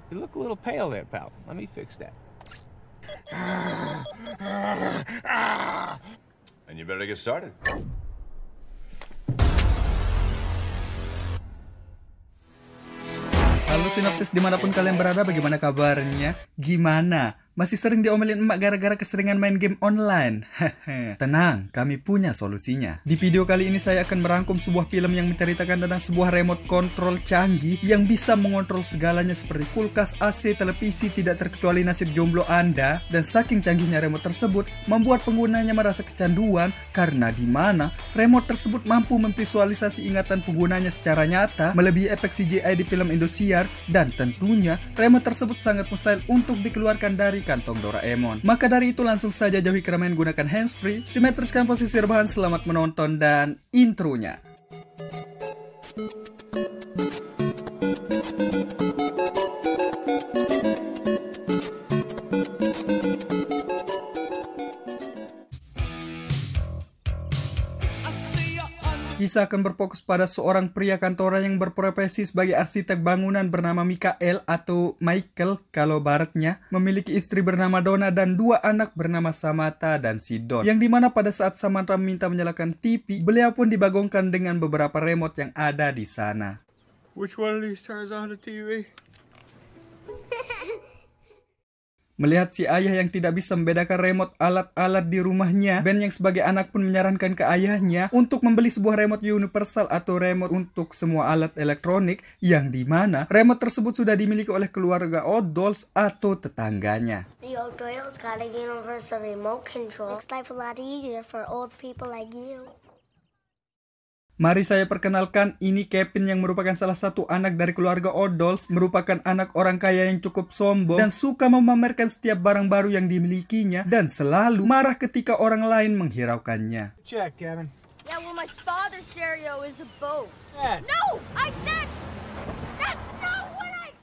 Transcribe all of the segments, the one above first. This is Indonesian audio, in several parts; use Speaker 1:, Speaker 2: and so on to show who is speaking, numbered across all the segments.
Speaker 1: You look a little pale there, pal. Let me fix that.
Speaker 2: And you better get started.
Speaker 3: Halo sinopsis dimanapun kalian berada, bagaimana kabarnya? Gimana? Masih sering diomelin emak gara-gara keseringan main game online? Hehe. Tenang, kami punya solusinya. Di video kali ini saya akan merangkum sebuah film yang menceritakan tentang sebuah remote control canggih yang bisa mengontrol segalanya seperti kulkas, AC, televisi, tidak terkecuali nasib jomblo Anda. Dan saking canggihnya remote tersebut, membuat penggunanya merasa kecanduan karena di mana remote tersebut mampu memvisualisasi ingatan penggunanya secara nyata, melebihi efek CGI di film Indosiar, dan tentunya remote tersebut sangat mustahil untuk dikeluarkan dari kantong Doraemon. Maka dari itu langsung saja jauhi keramaian, gunakan handsfree, simetriskan posisi rebahan, selamat menonton dan intronya. Kisah akan berfokus pada seorang pria kantoran yang berprofesi sebagai arsitek bangunan bernama Mikael atau Michael kalau baratnya, memiliki istri bernama Donna dan dua anak bernama Samantha dan Sidon. Yang dimana pada saat Samantha meminta menyalakan TV, beliau pun dibagongkan dengan beberapa remote yang ada di sana.
Speaker 1: Which one of these turns on the TV?
Speaker 3: Melihat si ayah yang tidak bisa membedakan remote alat-alat di rumahnya, Ben yang sebagai anak pun menyarankan ke ayahnya untuk membeli sebuah remote universal atau remote untuk semua alat elektronik, yang dimana remote tersebut sudah dimiliki oleh keluarga O'Dolls atau tetangganya.
Speaker 4: The O'Doyle's got a universal remote control. Makes life a lot easier for old people like you.
Speaker 3: Mari saya perkenalkan, ini Kevin yang merupakan salah satu anak dari keluarga O'Dolls, merupakan anak orang kaya yang cukup sombong dan suka memamerkan setiap barang baru yang dimilikinya dan selalu marah ketika orang lain menghiraukannya.
Speaker 1: Check, Kevin.
Speaker 5: Yeah, well, my father's stereo is a Bose.
Speaker 1: Yeah.
Speaker 5: No, I said that's not what I said.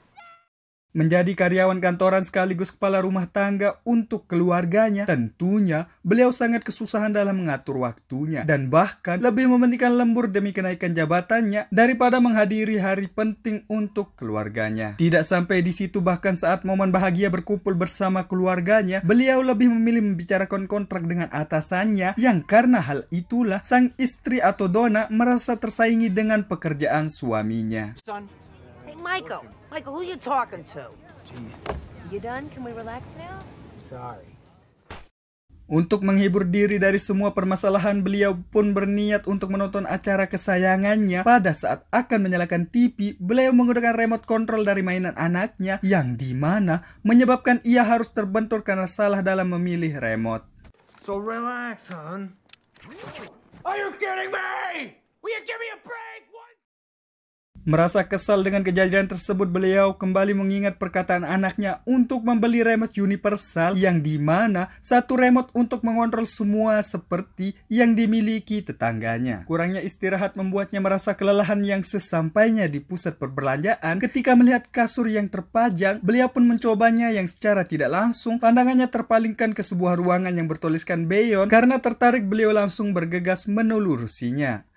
Speaker 3: Menjadi karyawan kantoran sekaligus kepala rumah tangga untuk keluarganya, tentunya beliau sangat kesusahan dalam mengatur waktunya dan bahkan lebih mementingkan lembur demi kenaikan jabatannya daripada menghadiri hari penting untuk keluarganya. Tidak sampai di situ, bahkan saat momen bahagia berkumpul bersama keluarganya, beliau lebih memilih membicarakan kontrak dengan atasannya, yang karena hal itulah sang istri atau Donna merasa tersaingi dengan pekerjaan suaminya.
Speaker 1: Son.
Speaker 6: Hey, Michael, who you talking to?
Speaker 1: Jeez.
Speaker 6: You done? Can we relax now?
Speaker 1: Sorry.
Speaker 3: Untuk menghibur diri dari semua permasalahan, beliau pun berniat untuk menonton acara kesayangannya. Pada saat akan menyalakan TV, beliau menggunakan remote control dari mainan anaknya, yang dimana menyebabkan ia harus terbentur karena salah dalam memilih remote.
Speaker 1: So relax, son. Are you kidding me? Will you give me a break? What?
Speaker 3: Merasa kesal dengan kejadian tersebut, beliau kembali mengingat perkataan anaknya untuk membeli remote universal, yang dimana satu remote untuk mengontrol semua seperti yang dimiliki tetangganya. Kurangnya istirahat membuatnya merasa kelelahan, yang sesampainya di pusat perbelanjaan ketika melihat kasur yang terpajang, beliau pun mencobanya, yang secara tidak langsung pandangannya terpalingkan ke sebuah ruangan yang bertuliskan Beyond. Karena tertarik, beliau langsung bergegas menelusurinya.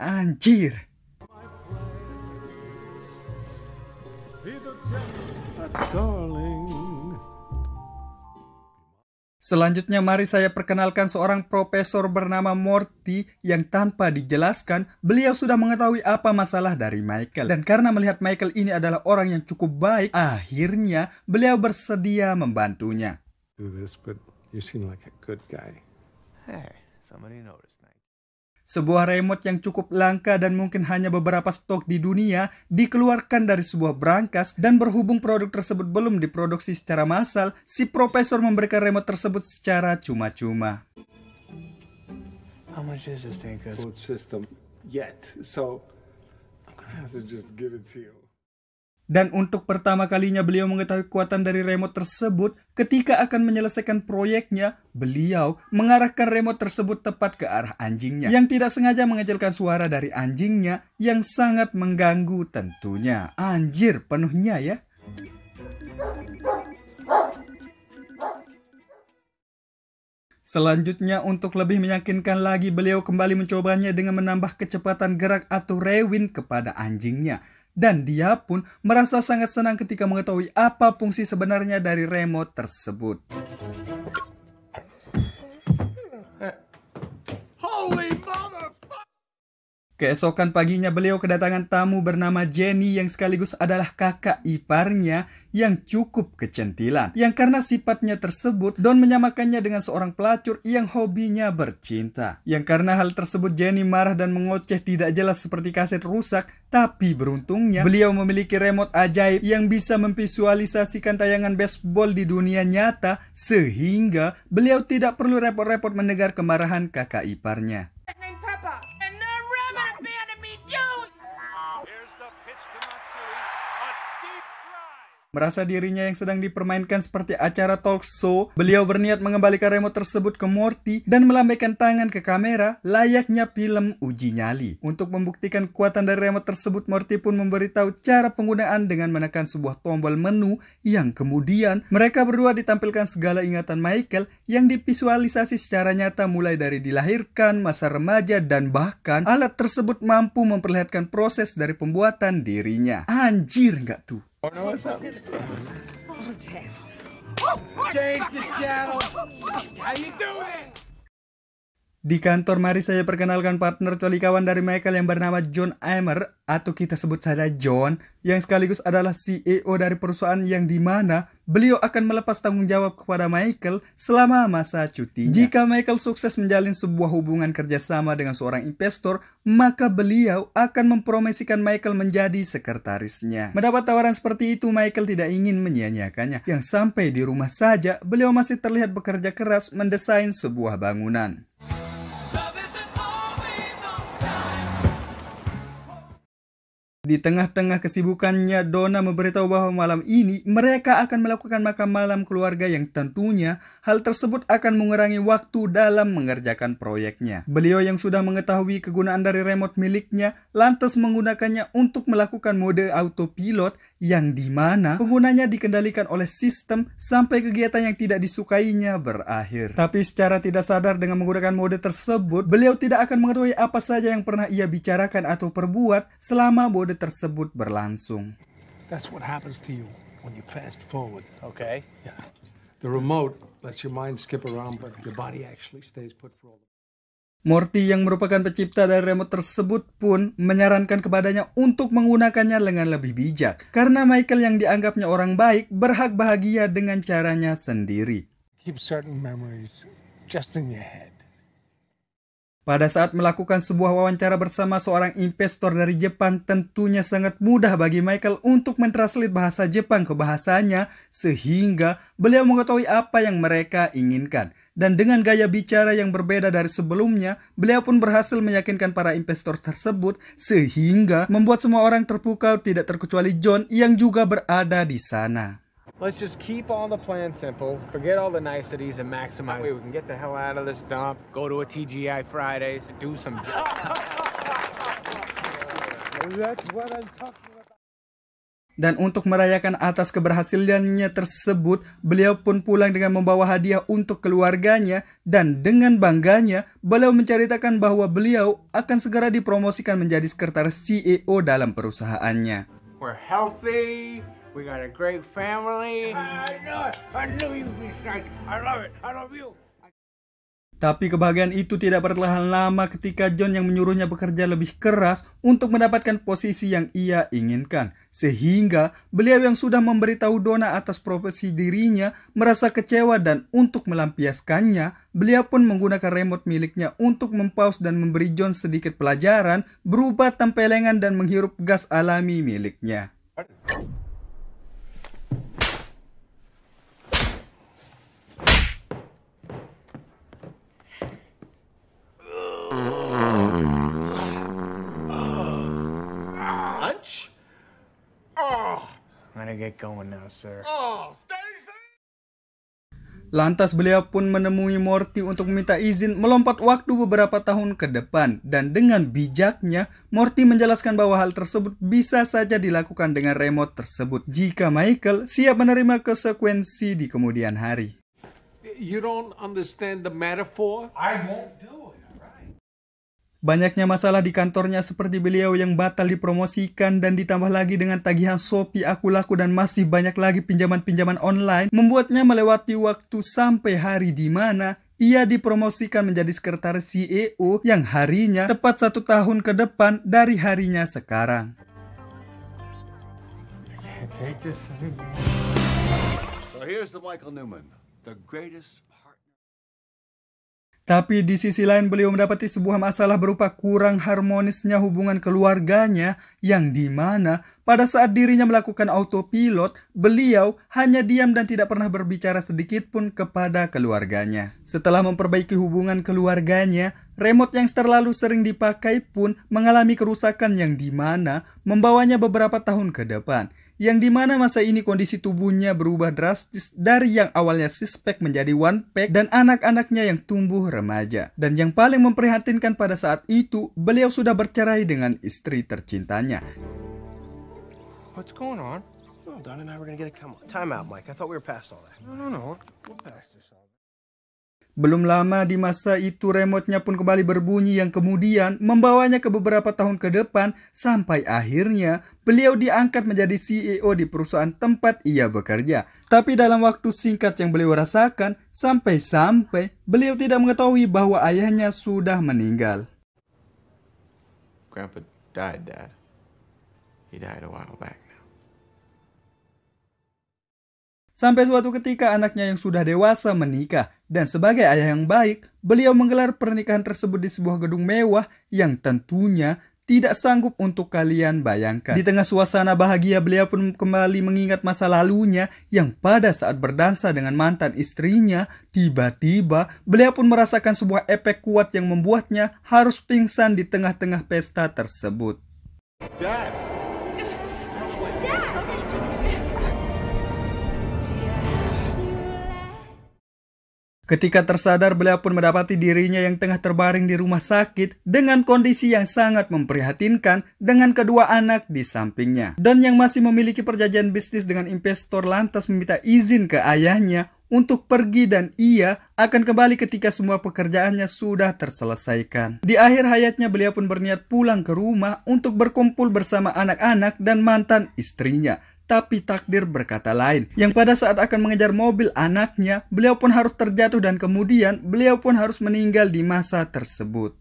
Speaker 3: Anjir.
Speaker 1: Darling.
Speaker 3: Selanjutnya mari saya perkenalkan seorang profesor bernama Morty, yang tanpa dijelaskan beliau sudah mengetahui apa masalah dari Michael. Dan karena melihat Michael ini adalah orang yang cukup baik, akhirnya beliau bersedia membantunya.
Speaker 7: Do this, but you seem like a good guy.
Speaker 1: Hey, somebody noticed.
Speaker 3: Sebuah remote yang cukup langka dan mungkin hanya beberapa stok di dunia dikeluarkan dari sebuah brankas, dan berhubung produk tersebut belum diproduksi secara massal, si profesor memberikan remote tersebut secara cuma-cuma.
Speaker 1: How much is this thing?
Speaker 7: Full system yet, so I'm gonna have to just give it to you.
Speaker 3: Dan untuk pertama kalinya beliau mengetahui kekuatan dari remote tersebut ketika akan menyelesaikan proyeknya, beliau mengarahkan remote tersebut tepat ke arah anjingnya, yang tidak sengaja mengecilkan suara dari anjingnya yang sangat mengganggu tentunya. Anjir, penuhnya ya. Selanjutnya, untuk lebih meyakinkan lagi, beliau kembali mencobanya dengan menambah kecepatan gerak atau rewind kepada anjingnya. dan dia pun merasa sangat senang ketika mengetahui apa fungsi sebenarnya dari remote tersebut.
Speaker 1: Holy mother!
Speaker 3: Keesokan paginya beliau kedatangan tamu bernama Jenny yang sekaligus adalah kakak iparnya yang cukup kecentilan. Yang karena sifatnya tersebut, Don menyamakannya dengan seorang pelacur yang hobinya bercinta. Yang karena hal tersebut Jenny marah dan mengoceh tidak jelas seperti kaset rusak. Tapi beruntungnya beliau memiliki remote ajaib yang bisa memvisualisasikan tayangan baseball di dunia nyata. Sehingga beliau tidak perlu repot-repot mendengar kemarahan kakak iparnya. Merasa dirinya yang sedang dipermainkan seperti acara talk show, beliau berniat mengembalikan remote tersebut ke Morty dan melambaikan tangan ke kamera layaknya film uji nyali. Untuk membuktikan kekuatan dari remote tersebut, Morty pun memberitahu cara penggunaan dengan menekan sebuah tombol menu yang kemudian mereka berdua ditampilkan segala ingatan Michael yang divisualisasi secara nyata mulai dari dilahirkan, masa remaja, dan bahkan alat tersebut mampu memperlihatkan proses dari pembuatan dirinya. Anjir nggak tuh?
Speaker 1: Oh, damn. Change the channel. How you doing?
Speaker 3: Di kantor, mari saya perkenalkan partner colikawan dari Michael yang bernama John Amer, atau kita sebut saja John, yang sekaligus adalah CEO dari perusahaan yang dimana beliau akan melepas tanggung jawab kepada Michael selama masa cutinya. Jika Michael sukses menjalin sebuah hubungan kerjasama dengan seorang investor, maka beliau akan mempromosikan Michael menjadi sekretarisnya. Mendapat tawaran seperti itu, Michael tidak ingin menyia-nyiakannya, yang sampai di rumah saja beliau masih terlihat bekerja keras mendesain sebuah bangunan. Di tengah-tengah kesibukannya, Donna memberitahu bahwa malam ini mereka akan melakukan makan malam keluarga yang tentunya hal tersebut akan mengurangi waktu dalam mengerjakan proyeknya. Beliau yang sudah mengetahui kegunaan dari remote miliknya, lantas menggunakannya untuk melakukan mode autopilot yang dimana penggunanya dikendalikan oleh sistem sampai kegiatan yang tidak disukainya berakhir. Tapi secara tidak sadar dengan menggunakan mode tersebut, beliau tidak akan mengetahui apa saja yang pernah ia bicarakan atau perbuat selama mode tersebut berlangsung.
Speaker 7: That's what happens to you when you fast forward.
Speaker 1: Okay.
Speaker 7: Yeah. The remote lets your mind skip around, but your body actually stays put for all the...
Speaker 3: Morty yang merupakan pencipta dari remote tersebut pun menyarankan kepadanya untuk menggunakannya dengan lebih bijak. Karena Michael yang dianggapnya orang baik berhak bahagia dengan caranya sendiri.
Speaker 7: Keep certain memories just in your head.
Speaker 3: Pada saat melakukan sebuah wawancara bersama seorang investor dari Jepang, tentunya sangat mudah bagi Michael untuk mentranslate bahasa Jepang ke bahasanya sehingga beliau mengetahui apa yang mereka inginkan. Dan dengan gaya bicara yang berbeda dari sebelumnya, beliau pun berhasil meyakinkan para investor tersebut sehingga membuat semua orang terpukau tidak terkecuali John yang juga berada di sana.
Speaker 1: Let's just keep all the plans simple, forget all the niceties, and maximize. We can get the hell out of this dump, go to a TGI Fridays, do some...
Speaker 7: That's what I'm talking about.
Speaker 3: Dan untuk merayakan atas keberhasilannya tersebut, beliau pun pulang dengan membawa hadiah untuk keluarganya. Dan dengan bangganya, beliau menceritakan bahwa beliau akan segera dipromosikan menjadi sekretaris CEO dalam perusahaannya.
Speaker 1: We're healthy. We got a great family. I know it. I knew you'd be psyched. I love it. I love you.
Speaker 3: Tapi kebahagiaan itu tidak bertahan lama ketika John yang menyuruhnya bekerja lebih keras untuk mendapatkan posisi yang ia inginkan. Sehingga beliau yang sudah memberitahu Donna atas profesi dirinya merasa kecewa dan untuk melampiaskannya, beliau pun menggunakan remote miliknya untuk mempause dan memberi John sedikit pelajaran berupa tempelengan dan menghirup gas alami miliknya.
Speaker 1: Lunch? Oh, I'm gonna get going now, sir. Oh,
Speaker 3: Lantas beliau pun menemui Morty untuk meminta izin melompat waktu beberapa tahun ke depan. Dan dengan bijaknya, Morty menjelaskan bahwa hal tersebut bisa saja dilakukan dengan remote tersebut jika Michael siap menerima konsekuensi di kemudian hari.
Speaker 7: You don't understand the metaphor?
Speaker 1: I won't do it. Right.
Speaker 3: Banyaknya masalah di kantornya seperti beliau yang batal dipromosikan dan ditambah lagi dengan tagihan Shopee, Aku Laku dan masih banyak lagi pinjaman-pinjaman online membuatnya melewati waktu sampai hari di mana ia dipromosikan menjadi sekretaris CEO yang harinya tepat 1 tahun ke depan dari harinya sekarang.
Speaker 2: So here's the Michael Newman, the greatest.
Speaker 3: Tapi di sisi lain beliau mendapati sebuah masalah berupa kurang harmonisnya hubungan keluarganya yang dimana pada saat dirinya melakukan autopilot, beliau hanya diam dan tidak pernah berbicara sedikit pun kepada keluarganya. Setelah memperbaiki hubungan keluarganya, remote yang terlalu sering dipakai pun mengalami kerusakan yang dimana membawanya beberapa tahun ke depan. Yang dimana masa ini kondisi tubuhnya berubah drastis dari yang awalnya six-pack menjadi one-pack dan anak-anaknya yang tumbuh remaja. Dan yang paling memprihatinkan pada saat itu, beliau sudah bercerai dengan istri tercintanya.
Speaker 1: What's going on?
Speaker 8: Oh, Don and I were gonna get a time out, Mike. I thought we were past all that.
Speaker 1: No. We're past this all.
Speaker 3: Belum lama di masa itu remote-nya pun kembali berbunyi yang kemudian membawanya ke beberapa tahun ke depan sampai akhirnya beliau diangkat menjadi CEO di perusahaan tempat ia bekerja. Tapi dalam waktu singkat yang beliau rasakan sampai-sampai beliau tidak mengetahui bahwa ayahnya sudah meninggal.
Speaker 1: Grandpa died, Dad. He died a while back now.
Speaker 3: Sampai suatu ketika anaknya yang sudah dewasa menikah. Dan sebagai ayah yang baik, beliau menggelar pernikahan tersebut di sebuah gedung mewah yang tentunya tidak sanggup untuk kalian bayangkan. Di tengah suasana bahagia, beliau pun kembali mengingat masa lalunya yang pada saat berdansa dengan mantan istrinya, tiba-tiba beliau pun merasakan sebuah efek kuat yang membuatnya harus pingsan di tengah-tengah pesta tersebut.
Speaker 1: Dad!
Speaker 3: Ketika tersadar, beliau pun mendapati dirinya yang tengah terbaring di rumah sakit dengan kondisi yang sangat memprihatinkan dengan kedua anak di sampingnya. Dan yang masih memiliki perjanjian bisnis dengan investor lantas meminta izin ke ayahnya untuk pergi dan ia akan kembali ketika semua pekerjaannya sudah terselesaikan. Di akhir hayatnya beliau pun berniat pulang ke rumah untuk berkumpul bersama anak-anak dan mantan istrinya. Tapi takdir berkata lain, yang pada saat akan mengejar mobil anaknya, beliau pun harus terjatuh dan kemudian beliau pun harus meninggal di masa tersebut.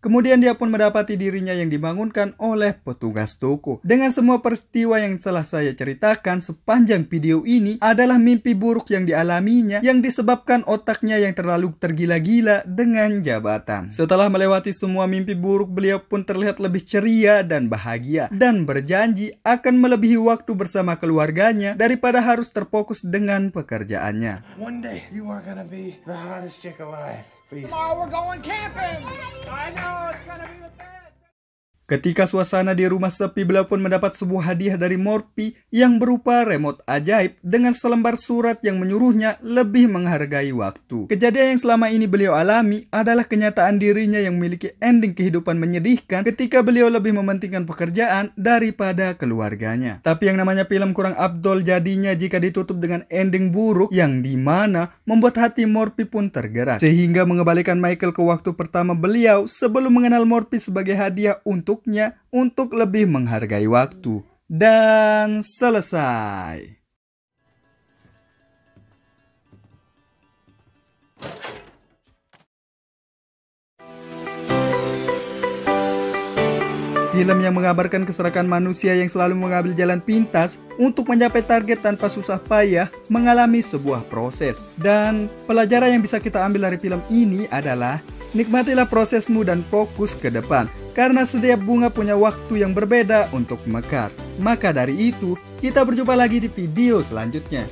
Speaker 3: Kemudian dia pun mendapati dirinya yang dibangunkan oleh petugas toko. Dengan semua peristiwa yang telah saya ceritakan sepanjang video ini adalah mimpi buruk yang dialaminya yang disebabkan otaknya yang terlalu tergila-gila dengan jabatan. Setelah melewati semua mimpi buruk, beliau pun terlihat lebih ceria dan bahagia dan berjanji akan melebihi waktu bersama keluarganya daripada harus terfokus dengan pekerjaannya.
Speaker 1: One day you are gonna be the hottest chick alive.
Speaker 5: Tomorrow we're going camping. I know it's gonna be the best.
Speaker 3: Ketika suasana di rumah sepi, beliau pun mendapat sebuah hadiah dari Morphy yang berupa remote ajaib dengan selembar surat yang menyuruhnya lebih menghargai waktu. Kejadian yang selama ini beliau alami adalah kenyataan dirinya yang memiliki ending kehidupan menyedihkan ketika beliau lebih mementingkan pekerjaan daripada keluarganya. Tapi yang namanya film kurang afdol jadinya jika ditutup dengan ending buruk yang dimana membuat hati Morphy pun tergerak. Sehingga mengembalikan Michael ke waktu pertama beliau sebelum mengenal Morphy sebagai hadiah untuk lebih menghargai waktu. Dan selesai. Film yang mengabarkan keserakan manusia yang selalu mengambil jalan pintas untuk mencapai target tanpa susah payah mengalami sebuah proses. Dan pelajaran yang bisa kita ambil dari film ini adalah nikmatilah prosesmu dan fokus ke depan. Karena setiap bunga punya waktu yang berbeda untuk mekar. Maka dari itu, kita berjumpa lagi di video selanjutnya.